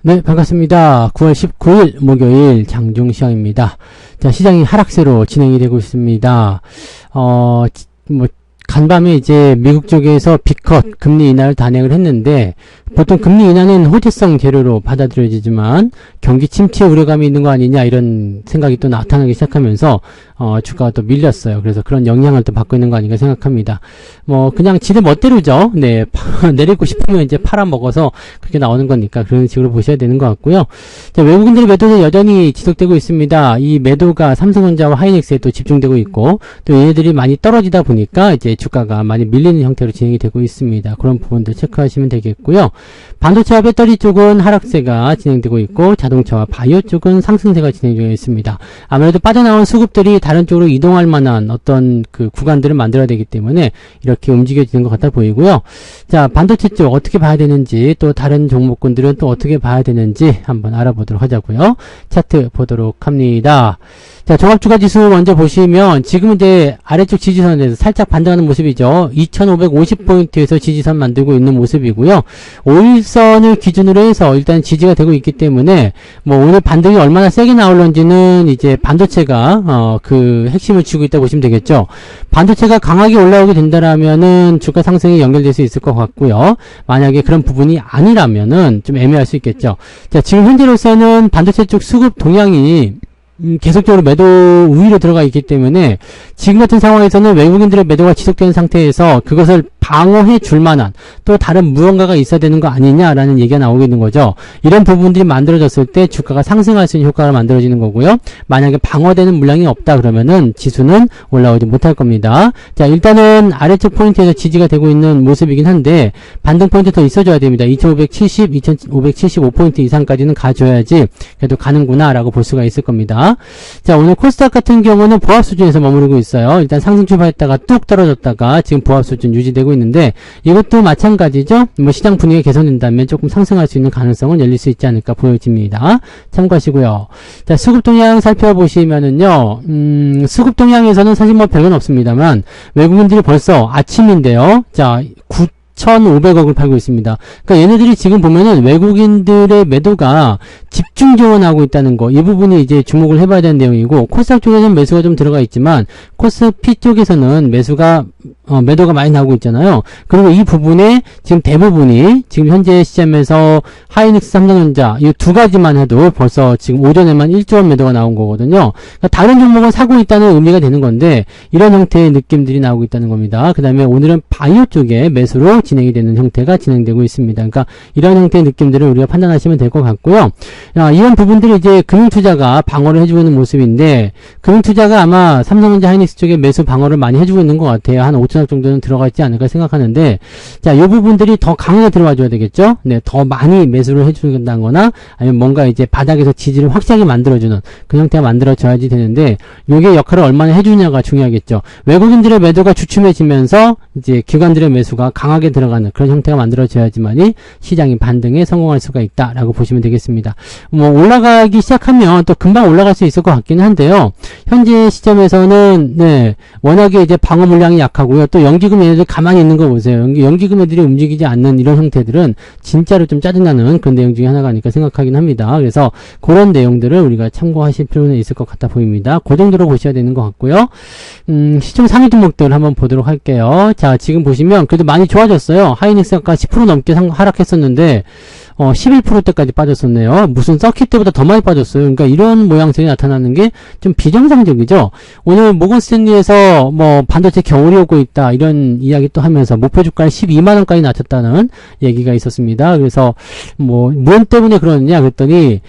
네, 반갑습니다. 9월 19일 목요일 장중시황입니다. 자, 시장이 하락세로 진행이 되고 있습니다. 간밤에 이제 미국 쪽에서 B컷 금리 인하를 단행을 했는데, 보통 금리 인하는 호재성 재료로 받아들여지지만 경기 침체 우려감이 있는 거 아니냐 이런 생각이 또 나타나기 시작하면서 주가가 또 밀렸어요. 그래서 그런 영향을 또 받고 있는 거 아닌가 생각합니다. 그냥 지들 멋대로죠. 네, 내리고 싶으면 이제 팔아먹어서 그렇게 나오는 거니까 그런 식으로 보셔야 되는 것 같고요. 자, 외국인들의 매도는 여전히 지속되고 있습니다. 이 매도가 삼성전자와 하이닉스에 또 집중되고 있고, 또 얘네들이 많이 떨어지다 보니까 이제 주가가 많이 밀리는 형태로 진행이 되고 있습니다. 그런 부분들 체크하시면 되겠고요. 반도체와 배터리 쪽은 하락세가 진행되고 있고, 자동차와 바이오 쪽은 상승세가 진행되어 있습니다. 아무래도 빠져나온 수급들이 다른 쪽으로 이동할 만한 어떤 그 구간들을 만들어야 되기 때문에 이렇게 움직여지는 것 같아 보이고요. 자, 반도체 쪽 어떻게 봐야 되는지, 또 다른 종목군들은 또 어떻게 봐야 되는지 한번 알아보도록 하자고요. 차트 보도록 합니다. 자, 종합주가지수 먼저 보시면 지금 이제 아래쪽 지지선에서 살짝 반등하는 모습이죠. 2550포인트에서 지지선 만들고 있는 모습이고요. 5일선을 기준으로 해서 일단 지지가 되고 있기 때문에 오늘 반등이 얼마나 세게 나올런지는 이제 반도체가 그 핵심을 쥐고 있다 보시면 되겠죠. 반도체가 강하게 올라오게 된다라면은 주가 상승이 연결될 수 있을 것 같고요. 만약에 그런 부분이 아니라면은 좀 애매할 수 있겠죠. 자, 지금 현재로서는 반도체 쪽 수급 동향이 계속적으로 매도 우위로 들어가 있기 때문에 지금 같은 상황에서는 외국인들의 매도가 지속되는 상태에서 그것을 방어해 줄 만한 또 다른 무언가가 있어야 되는 거 아니냐라는 얘기가 나오고 있는 거죠. 이런 부분들이 만들어졌을 때 주가가 상승할 수 있는 효과가 만들어지는 거고요. 만약에 방어되는 물량이 없다 그러면은 지수는 올라오지 못할 겁니다. 자, 일단은 아래쪽 포인트에서 지지가 되고 있는 모습이긴 한데 반등 포인트 더 있어줘야 됩니다. 2570, 2575포인트 이상까지는 가줘야지 그래도 가는구나 라고 볼 수가 있을 겁니다. 자, 오늘 코스닥 같은 경우는 보합 수준에서 머무르고 있어요. 일단 상승 출발했다가 뚝 떨어졌다가 지금 보합 수준 유지되고 있는데 이것도 마찬가지죠. 시장 분위기가 개선된다면 조금 상승할 수 있는 가능성은 열릴 수 있지 않을까 보여집니다. 참고하시고요. 자, 수급 동향 살펴보시면은요, 수급 동향에서는 사실 별건 없습니다만 외국인들이 벌써 아침인데요. 자, 9,500억을 팔고 있습니다. 그러니까 얘네들이 지금 보면은 외국인들의 매도가 집중 지원하고 있다는 거, 이 부분이 이제 주목을 해봐야 되는 내용이고, 코스닥 쪽에서는 매수가 좀 들어가 있지만 코스피 쪽에서는 매도가 많이 나오고 있잖아요. 그리고 이 부분에 지금 대부분이 지금 현재 시점에서 하이닉스, 삼성전자 이 두 가지만 해도 벌써 지금 오전에만 1조 원 매도가 나온 거거든요. 그러니까 다른 종목은 사고 있다는 의미가 되는 건데 이런 형태의 느낌들이 나오고 있다는 겁니다. 그 다음에 오늘은 바이오 쪽에 매수로 진행이 되는 형태가 진행되고 있습니다. 그러니까 이런 형태의 느낌들을 우리가 판단하시면 될 것 같고요. 이런 부분들이 이제 금융투자가 방어를 해주고 있는 모습인데, 금융투자가 아마 삼성전자 하이닉스 쪽에 매수 방어를 많이 해주고 있는 것 같아요. 한 5천억 정도는 들어가 있지 않을까 생각하는데, 자, 이 부분들이 더 강하게 들어와 줘야 되겠죠? 네, 더 많이 매수를 해준다거나, 아니면 뭔가 이제 바닥에서 지지를 확실하게 만들어주는 그 형태가 만들어져야지 되는데, 요게 역할을 얼마나 해주냐가 중요하겠죠. 외국인들의 매도가 주춤해지면서, 이제 기관들의 매수가 강하게 들어가는 그런 형태가 만들어져야지만이 시장이 반등에 성공할 수가 있다라고 보시면 되겠습니다. 올라가기 시작하면 또 금방 올라갈 수 있을 것 같기는 한데요. 현재 시점에서는 워낙에 이제 방어 물량이 약하고요. 또 연기금 얘네들 가만히 있는 거 보세요. 연기금 애들이 움직이지 않는 이런 형태들은 진짜로 좀 짜증나는 그런 내용 중에 하나가 아닐까 생각하긴 합니다. 그래서 그런 내용들을 우리가 참고하실 필요는 있을 것 같아 보입니다. 그 정도로 보셔야 되는 것 같고요. 시총 상위 종목들 한번 보도록 할게요. 자, 지금 보시면 그래도 많이 좋아졌어요. 하이닉스가 10% 넘게 하락했었는데 11%대까지 빠졌었네요. 무슨 서킷 때보다 더 많이 빠졌어요. 그러니까 이런 모양새가 나타나는 게 좀 비정상적이죠. 오늘 모건 스탠리에서 반도체 겨울이 오고 있다 이런 이야기 또 하면서 목표 주가를 12만원까지 낮췄다는 얘기가 있었습니다. 그래서 무언 때문에 그러느냐 그랬더니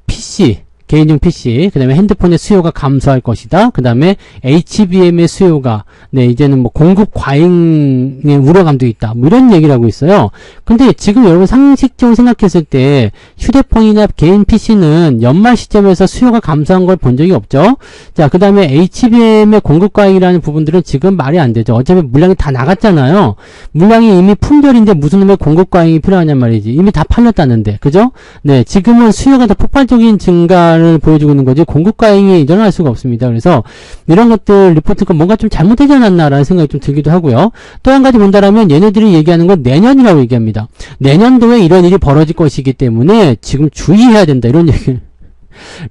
PC 개인용 PC, 그 다음에 핸드폰의 수요가 감소할 것이다. 그 다음에 HBM의 수요가, 이제는 공급 과잉의 우려감도 있다. 이런 얘기를 하고 있어요. 근데 지금 여러분 상식적으로 생각했을 때 휴대폰이나 개인 PC는 연말 시점에서 수요가 감소한 걸 본 적이 없죠. 자, 그 다음에 HBM의 공급 과잉이라는 부분들은 지금 말이 안 되죠. 어차피 물량이 다 나갔잖아요. 물량이 이미 품절인데 무슨 놈의 공급 과잉이 필요하냔 말이지. 이미 다 팔렸다는데. 그죠? 네, 지금은 수요가 더 폭발적인 증가 주가를 보여주고 있는 거지 공급 과잉이 일어날 수가 없습니다. 그래서 이런 것들 리포트가 뭔가 좀 잘못되지 않았나라는 생각이 좀 들기도 하고요. 또 한 가지 본다라면 얘네들이 얘기하는 건 내년이라고 얘기합니다. 내년도에 이런 일이 벌어질 것이기 때문에 지금 주의해야 된다 이런 얘기를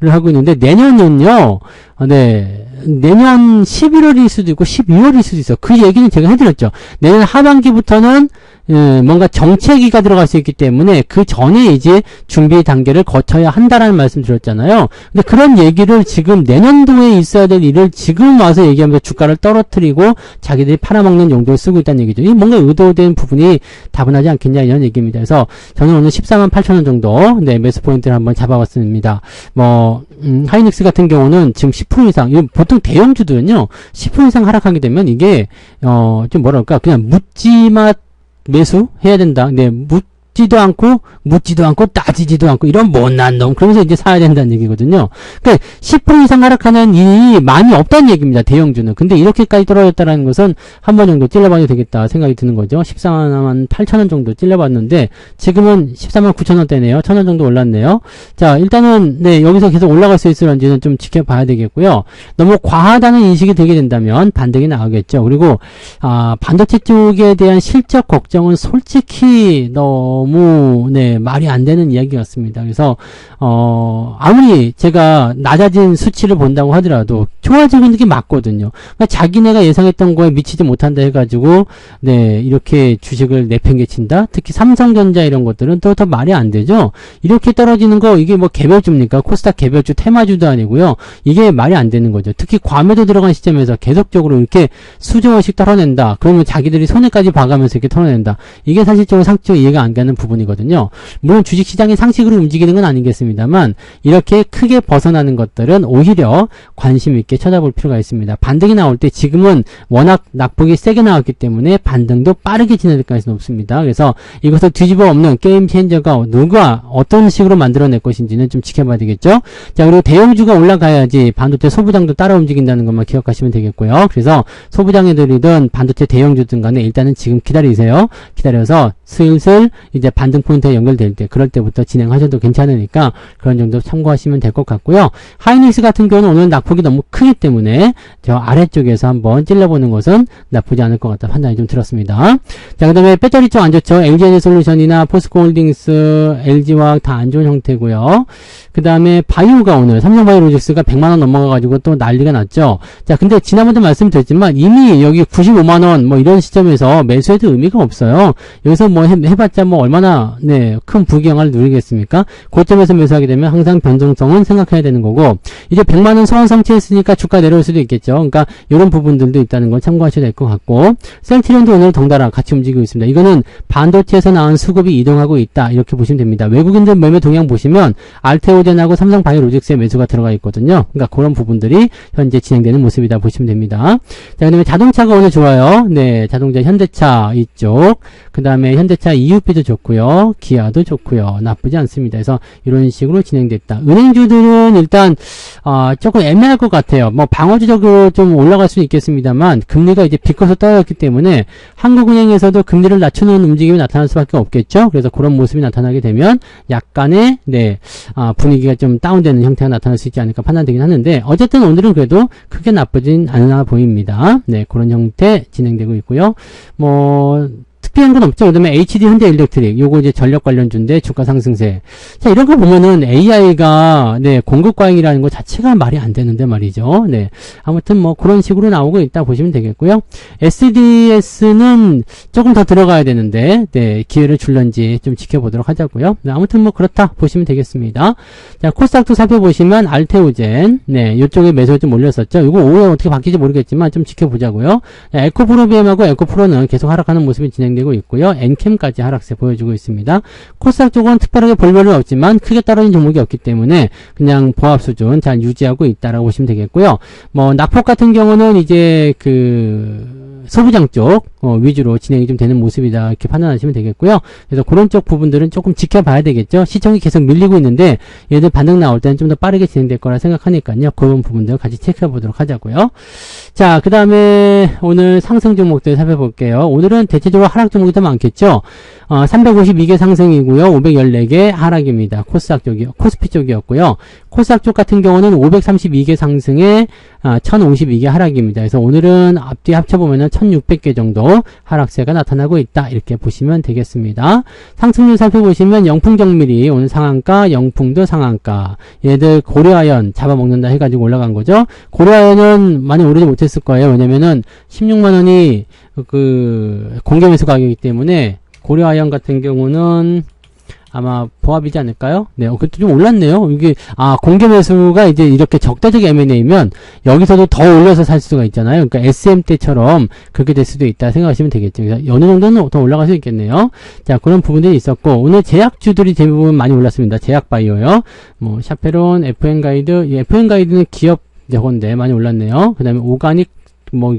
하고 있는데 내년은요. 네. 내년 11월일 수도 있고 12월일 수도 있어. 그 얘기는 제가 해드렸죠. 내년 하반기부터는 뭔가 정체기가 들어갈 수 있기 때문에 그 전에 이제 준비 단계를 거쳐야 한다라는 말씀 드렸잖아요. 근데 그런 얘기를 지금 내년도에 있어야 될 일을 지금 와서 얘기하면서 주가를 떨어뜨리고 자기들이 팔아먹는 용도로 쓰고 있다는 얘기죠. 이 뭔가 의도된 부분이 다분하지 않겠냐 이런 얘기입니다. 그래서 저는 오늘 148,000원 정도 네, 매수 포인트를 한번 잡아봤습니다. 하이닉스 같은 경우는 지금 10% 이상, 보통 대형주들은요, 10% 이상 하락하게 되면 이게, 좀 뭐랄까, 그냥 묻지마 매수 해야 된다. 네, 묻지도 않고, 따지지도 않고, 이런 못난 놈. 그러면서 이제 사야 된다는 얘기거든요. 그러니까 10% 이상 하락하는 일이 많이 없다는 얘기입니다. 대형주는. 근데 이렇게까지 떨어졌다는 것은 한 번 정도 찔러봐도 되겠다 생각이 드는 거죠. 148,000원 정도 찔러봤는데, 지금은 149,000원대네요. 1,000원 정도 올랐네요. 자, 일단은, 네, 여기서 계속 올라갈 수 있을런지는 좀 지켜봐야 되겠고요. 너무 과하다는 인식이 되게 된다면 반등이 나오겠죠. 그리고, 반도체 쪽에 대한 실적 걱정은 솔직히 너무, 네, 말이 안 되는 이야기 같습니다. 그래서, 아무리 제가 낮아진 수치를 본다고 하더라도 좋아지고 있는 게 맞거든요. 그러니까 자기네가 예상했던 거에 미치지 못한다 해가지고, 네, 이렇게 주식을 내팽개친다? 특히 삼성전자 이런 것들은 또 더 말이 안 되죠? 이렇게 떨어지는 거, 이게 뭐 개별주입니까? 코스닥 개별주, 테마주도 아니고요. 이게 말이 안 되는 거죠. 특히 과매도 들어간 시점에서 계속적으로 이렇게 수조원씩 털어낸다. 그러면 자기들이 손해까지 봐가면서 이렇게 털어낸다. 이게 사실적으로 상식적으로 이해가 안 가는 부분이거든요. 물론 주식시장이 상식으로 움직이는 건 아니겠습니다만 이렇게 크게 벗어나는 것들은 오히려 관심 있게 쳐다볼 필요가 있습니다. 반등이 나올 때 지금은 워낙 낙폭이 세게 나왔기 때문에 반등도 빠르게 진행될 가능성이 높습니다. 그래서 이것을 뒤집어 엎는 게임 체인저가 누가 어떤 식으로 만들어낼 것인지는 좀 지켜봐야 되겠죠. 자, 그리고 대형주가 올라가야지 반도체 소부장도 따라 움직인다는 것만 기억하시면 되겠고요. 그래서 소부장애들이든 반도체 대형주든 간에 일단은 지금 기다리세요. 기다려서 슬슬 이제 반등 포인트에 연결될 때 그럴 때부터 진행하셔도 괜찮으니까 그런 정도 참고하시면 될 것 같고요. 하이닉스 같은 경우는 오늘 낙폭이 너무 크기 때문에 저 아래쪽에서 한번 찔러보는 것은 나쁘지 않을 것 같다 판단이 좀 들었습니다. 자, 그 다음에 배터리 쪽 안 좋죠. LG에너솔루션이나 포스코홀딩스, LG화학 다 안 좋은 형태고요. 그 다음에 바이오가 오늘 삼성바이오로직스가 100만원 넘어가가지고 또 난리가 났죠. 자, 근데 지난번도 말씀드렸지만 이미 여기 95만원 뭐 이런 시점에서 매수해도 의미가 없어요. 여기서 뭐 해봤자 뭐 얼마나 네, 큰 부귀영화를 누리겠습니까? 고점에서 매수하게 되면 항상 변동성은 생각해야 되는 거고 이제 100만원 소원 성취했으니까 주가 내려올 수도 있겠죠. 그러니까 이런 부분들도 있다는 걸 참고하셔야 될 것 같고 셀트리온도 오늘 덩달아 같이 움직이고 있습니다. 이거는 반도체에서 나온 수급이 이동하고 있다 이렇게 보시면 됩니다. 외국인들 매매 동향 보시면 알테오젠하고 삼성바이오로직스의 매수가 들어가 있거든요. 그러니까 그런 부분들이 현재 진행되는 모습이다 보시면 됩니다. 자, 그 다음에 자동차가 오늘 좋아요. 네, 자동차 현대차 이쪽 그 다음에 현대차 EUP도 좋고요. 기아도 좋고요. 나쁘지 않습니다. 그래서 이런 식으로 진행됐다. 은행주들은 일단 조금 애매할 것 같아요. 뭐 방어주적으로 좀 올라갈 수는 있겠습니다만 금리가 이제 비커서 떨어졌기 때문에 한국은행에서도 금리를 낮추는 움직임이 나타날 수밖에 없겠죠. 그래서 그런 모습이 나타나게 되면 약간의 네, 분위기가 좀 다운되는 형태가 나타날 수 있지 않을까 판단되긴 하는데 어쨌든 오늘은 그래도 크게 나쁘진 않아 보입니다. 네, 그런 형태 진행되고 있고요. 뭐 특별한 건 없죠. 그 다음에 HD 현대일렉트릭 요거 이제 전력 관련주인데 주가 상승세. 자, 이런 거 보면은 AI가 네, 공급 과잉이라는 거 자체가 말이 안 되는데 말이죠. 네. 아무튼 뭐 그런 식으로 나오고 있다 보시면 되겠고요. SDS는 조금 더 들어가야 되는데 네, 기회를 줄런지 좀 지켜보도록 하자고요. 네, 아무튼 뭐 그렇다 보시면 되겠습니다. 자, 코스닥도 살펴보시면 알테오젠 네, 요쪽에 매수가 좀 올렸었죠. 이거 오후에 어떻게 바뀔지 모르겠지만 좀 지켜보자고요. 네, 에코프로비엠하고 에코프로는 계속 하락하는 모습이 진행되고 있고요. 엔캠까지 하락세 보여주고 있습니다. 코스닥 쪽은 특별하게 볼 별은 없지만 크게 떨어진 종목이 없기 때문에 그냥 보합 수준 잘 유지하고 있다라고 보시면 되겠고요. 뭐 낙폭 같은 경우는 이제 그 소부장 쪽 위주로 진행이 좀 되는 모습이다 이렇게 판단하시면 되겠고요. 그래서 그런 쪽 부분들은 조금 지켜봐야 되겠죠. 시청이 계속 밀리고 있는데 얘들 반등 나올 때는 좀 더 빠르게 진행될 거라 생각하니까요. 그런 부분들 같이 체크해 보도록 하자고요. 자, 그 다음에 오늘 상승 종목들 살펴볼게요. 오늘은 대체적으로 하락 종목이 더 많겠죠. 352개 상승이고요. 514개 하락입니다. 코스닥 쪽이요. 코스피 쪽이었고요. 코스닥 쪽 같은 경우는 532개 상승에 1052개 하락입니다. 그래서 오늘은 앞뒤 합쳐보면은 1600개 정도 하락세가 나타나고 있다. 이렇게 보시면 되겠습니다. 상승률 살펴보시면 영풍정밀이 오늘 상한가, 영풍도 상한가. 얘들 고려아연 잡아먹는다 해가지고 올라간 거죠. 고려아연은 많이 오르지 못했을 거예요. 왜냐면은 16만원이 그 공개매수 가격이기 때문에 고려아연 같은 경우는 아마 보합이지 않을까요? 네, 그것도 좀 올랐네요. 이게, 공개 매수가 이제 이렇게 적대적 M&A면 여기서도 더 올려서 살 수가 있잖아요. 그러니까 SM 때처럼 그렇게 될 수도 있다 생각하시면 되겠죠. 그래서 어느 정도는 더 올라갈 수 있겠네요. 자, 그런 부분들이 있었고, 오늘 제약주들이 대부분 많이 올랐습니다. 제약바이오요. 뭐, 샤페론, FN 가이드, FN 가이드는 기업 저건데 많이 올랐네요. 그 다음에 오가닉, 뭐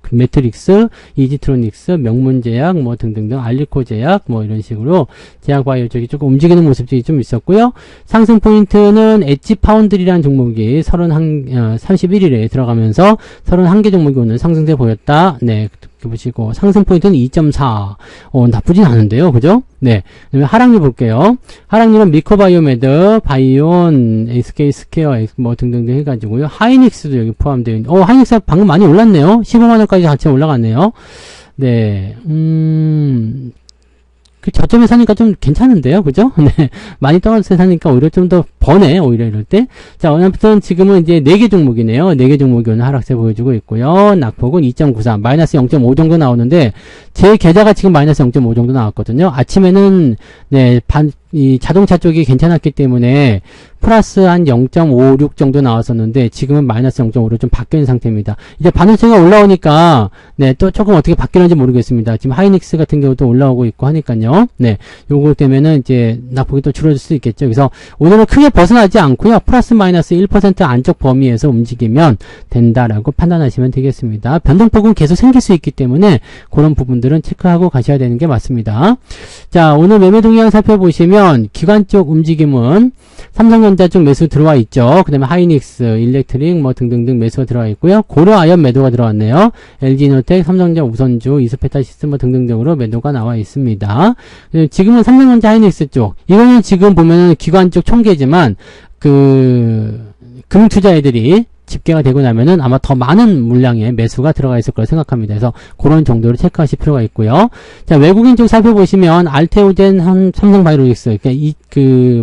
매트릭스, 이지트로닉스, 명문제약 뭐 등등등, 알리코제약 뭐 이런 식으로 제약바이오 쪽이 조금 움직이는 모습들이 좀 있었고요. 상승 포인트는 엣지 파운드리라는 종목이 31일에 들어가면서 31개 종목이 오늘 상승세 보였다. 네, 보시고 상승 포인트는 2.4. 나쁘진 않은데요. 그죠? 네. 그다음에 하락률 볼게요. 하락률은 미코바이오메드, 바이온, SK 스퀘어 뭐 등등등 해가지고요. 하이닉스도 여기 포함되어 있는. 하이닉스가 방금 많이 올랐네요. 15만 원까지 같이 올라갔네요. 네. 저점에 사니까 좀 괜찮은데요, 그죠? 네. 많이 떨어져서 사니까 오히려 좀 더 버네, 오히려 이럴 때. 자, 아무튼 지금은 이제 4개 종목이네요. 4개 종목이 오늘 하락세 보여주고 있고요. 낙폭은 2.93, 마이너스 0.5 정도 나오는데, 제 계좌가 지금 마이너스 0.5 정도 나왔거든요. 아침에는, 네, 이 자동차 쪽이 괜찮았기 때문에 플러스 한 0.56 정도 나왔었는데 지금은 마이너스 0.5로 좀 바뀌는 상태입니다. 이제 반도체가 올라오니까 네, 또 조금 어떻게 바뀌는지 모르겠습니다. 지금 하이닉스 같은 경우도 올라오고 있고 하니까요. 네, 요거 때문에는 이제 낙폭이 또 줄어들 수 있겠죠. 그래서 오늘은 크게 벗어나지 않고요. 플러스 마이너스 1% 안쪽 범위에서 움직이면 된다라고 판단하시면 되겠습니다. 변동폭은 계속 생길 수 있기 때문에 그런 부분들은 체크하고 가셔야 되는 게 맞습니다. 자, 오늘 매매 동향 살펴보시면 기관 쪽 움직임은 삼성전자 쪽 매수 들어와 있죠. 그 다음에 하이닉스, 일렉트릭 뭐 등등등 매수가 들어와 있고요. 고려아연 매도가 들어왔네요. LG노텍, 삼성전자 우선주, 이스페타시스 뭐 등등등으로 매도가 나와 있습니다. 지금은 삼성전자 하이닉스 쪽, 이거는 지금 보면은 기관 쪽 총계지만 금투자애들이 집계가 되고 나면은 아마 더 많은 물량의 매수가 들어가 있을 거라 생각합니다. 그래서 그런 정도로 체크하실 필요가 있고요. 자, 외국인 쪽 살펴보시면 알테오젠, 삼성바이오로직스, 그러니까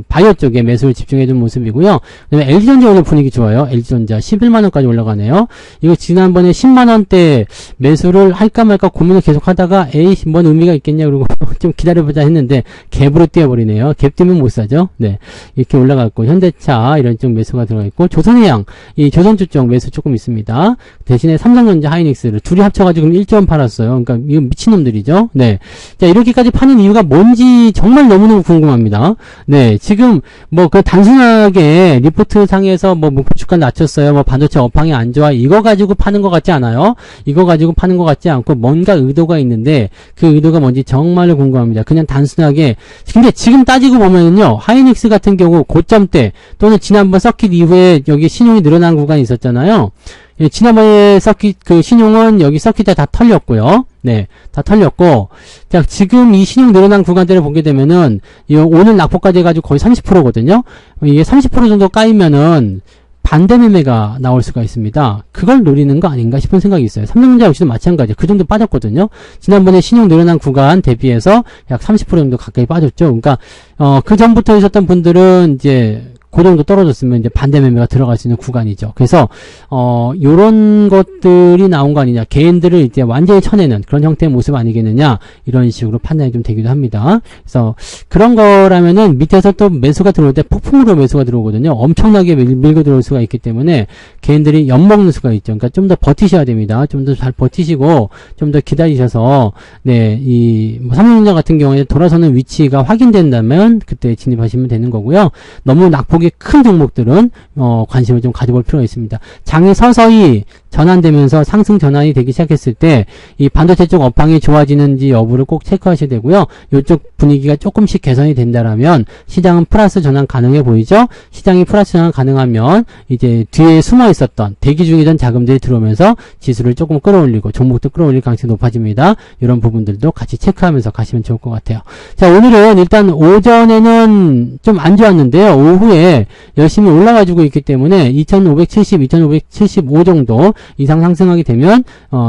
바이오 쪽에 매수를 집중해준 모습이고요. 그다음에 LG전자 오늘 분위기 좋아요. LG전자 11만원까지 올라가네요. 이거 지난번에 10만원대 매수를 할까 말까 고민을 계속 하다가 뭔 의미가 있겠냐 그러고 좀 기다려보자 했는데 갭으로 뛰어버리네요. 갭 뛰면 못 사죠. 네, 이렇게 올라갔고 현대차 이런 쪽 매수가 들어가 있고 조선해양, 이 조선주 쪽 매수 조금 있습니다. 대신에 삼성전자, 하이닉스를 둘이 합쳐가지고 1점 팔았어요. 그러니까 이거 미친놈들이죠. 네, 자, 이렇게까지 파는 이유가 뭔지 정말 너무너무 궁금합니다. 네, 지금 뭐 단순하게 리포트 상에서 뭐 목표 주가 낮췄어요, 뭐 반도체 업황이 안 좋아, 이거 가지고 파는 것 같지 않아요? 이거 가지고 파는 것 같지 않고 뭔가 의도가 있는데 그 의도가 뭔지 정말로 궁금합니다. 그냥 단순하게. 근데 지금 따지고 보면은요, 하이닉스 같은 경우 고점대 또는 지난번 서킷 이후에 여기 신용이 늘어난 구간이 있었잖아요. 예, 지난번에 신용은 여기 서킷 다 털렸고요. 네, 다 털렸고, 자, 지금 이 신용 늘어난 구간들을 보게 되면은, 오늘 낙폭까지 해가지고 거의 30%거든요? 이게 30% 정도 까이면은, 반대 매매가 나올 수가 있습니다. 그걸 노리는 거 아닌가 싶은 생각이 있어요. 삼성전자 역시도 마찬가지예요. 그 정도 빠졌거든요. 지난번에 신용 늘어난 구간 대비해서 약 30% 정도 가까이 빠졌죠. 그러니까, 그 전부터 있었던 분들은 이제, 그 정도 떨어졌으면 이제 반대 매매가 들어갈 수 있는 구간이죠. 그래서 요런 것들이 나온 거 아니냐, 개인들을 이제 완전히 쳐내는 그런 형태의 모습 아니겠느냐, 이런 식으로 판단이 좀 되기도 합니다. 그래서 그런 거라면은 밑에서 또 매수가 들어올 때 폭풍으로 매수가 들어오거든요. 엄청나게 밀고 들어올 수가 있기 때문에 개인들이 엿먹는 수가 있죠. 그러니까 좀 더 버티셔야 됩니다. 좀 더 잘 버티시고 좀 더 기다리셔서, 네, 삼성전자 같은 경우에 돌아서는 위치가 확인된다면 그때 진입하시면 되는 거고요. 너무 낙폭이 큰 종목들은 관심을 좀 가져볼 필요가 있습니다. 장이 서서히 전환되면서 상승 전환이 되기 시작했을 때 이 반도체 쪽 업황이 좋아지는지 여부를 꼭 체크하셔야 되고요. 이쪽 분위기가 조금씩 개선이 된다라면 시장은 플러스 전환 가능해 보이죠? 시장이 플러스 전환 가능하면 이제 뒤에 숨어 있었던 대기 중이던 자금들이 들어오면서 지수를 조금 끌어올리고 종목도 끌어올릴 가능성이 높아집니다. 이런 부분들도 같이 체크하면서 가시면 좋을 것 같아요. 자, 오늘은 일단 오전에는 좀 안 좋았는데요. 오후에 있는데 열심히 올라가지고 있기 때문에 2570, 2575 정도 이상 상승하게 되면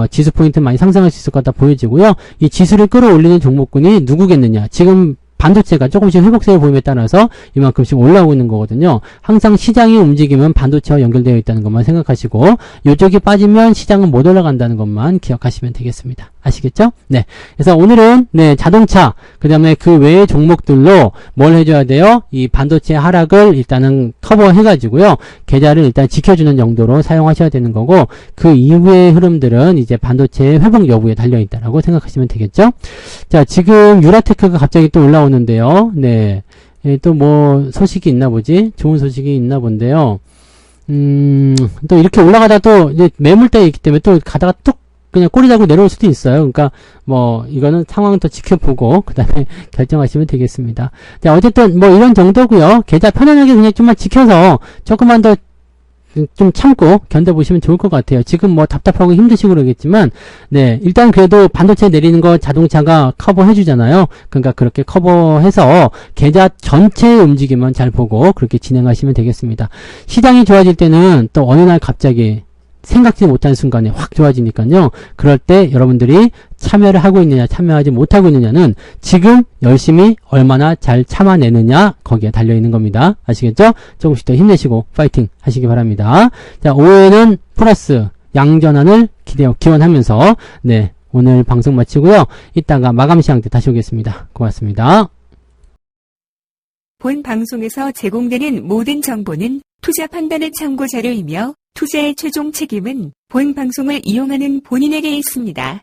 지수 포인트 많이 상승할 수 있을 것 같다 보여지고요. 이 지수를 끌어올리는 종목군이 누구겠느냐? 지금 반도체가 조금씩 회복세를 보임에 따라서 이만큼씩 올라오고 있는 거거든요. 항상 시장이 움직이면 반도체와 연결되어 있다는 것만 생각하시고 이쪽이 빠지면 시장은 못 올라간다는 것만 기억하시면 되겠습니다. 아시겠죠? 네. 그래서 오늘은 자동차 그 다음에 그 외의 종목들로 뭘 해줘야 돼요? 이 반도체 하락을 일단은 커버해가지고요. 계좌를 일단 지켜주는 정도로 사용하셔야 되는 거고 그 이후의 흐름들은 이제 반도체의 회복 여부에 달려있다라고 생각하시면 되겠죠? 자, 지금 유라테크가 갑자기 또 올라오는데요. 네. 또 뭐 소식이 있나 보지? 좋은 소식이 있나 본데요. 또 이렇게 올라가다 또 이제 매물대에 있기 때문에 또 가다가 뚝 그냥 꼬리 잡고 내려올 수도 있어요. 그러니까 뭐 이거는 상황 더 지켜보고 그 다음에 결정하시면 되겠습니다. 자, 어쨌든 뭐 이런 정도고요. 계좌 편안하게 그냥 좀만 지켜서 조금만 더 좀 참고 견뎌보시면 좋을 것 같아요. 지금 뭐 답답하고 힘드시고 그러겠지만 네, 일단 그래도 반도체 내리는 거 자동차가 커버해 주잖아요. 그러니까 그렇게 커버해서 계좌 전체의 움직임만 잘 보고 그렇게 진행하시면 되겠습니다. 시장이 좋아질 때는 또 어느 날 갑자기 생각지 못한 순간에 확 좋아지니까요. 그럴 때 여러분들이 참여를 하고 있느냐 참여하지 못하고 있느냐는 지금 열심히 얼마나 잘 참아내느냐 거기에 달려있는 겁니다. 아시겠죠? 조금씩 더 힘내시고 파이팅 하시기 바랍니다. 자, 5회는 플러스 양전환을 기원하면서 네, 오늘 방송 마치고요. 이따가 마감 시간 때 다시 오겠습니다. 고맙습니다. 본 방송에서 제공되는 모든 정보는 투자 판단의 참고 자료이며 투자의 최종 책임은 본 방송을 이용하는 본인에게 있습니다.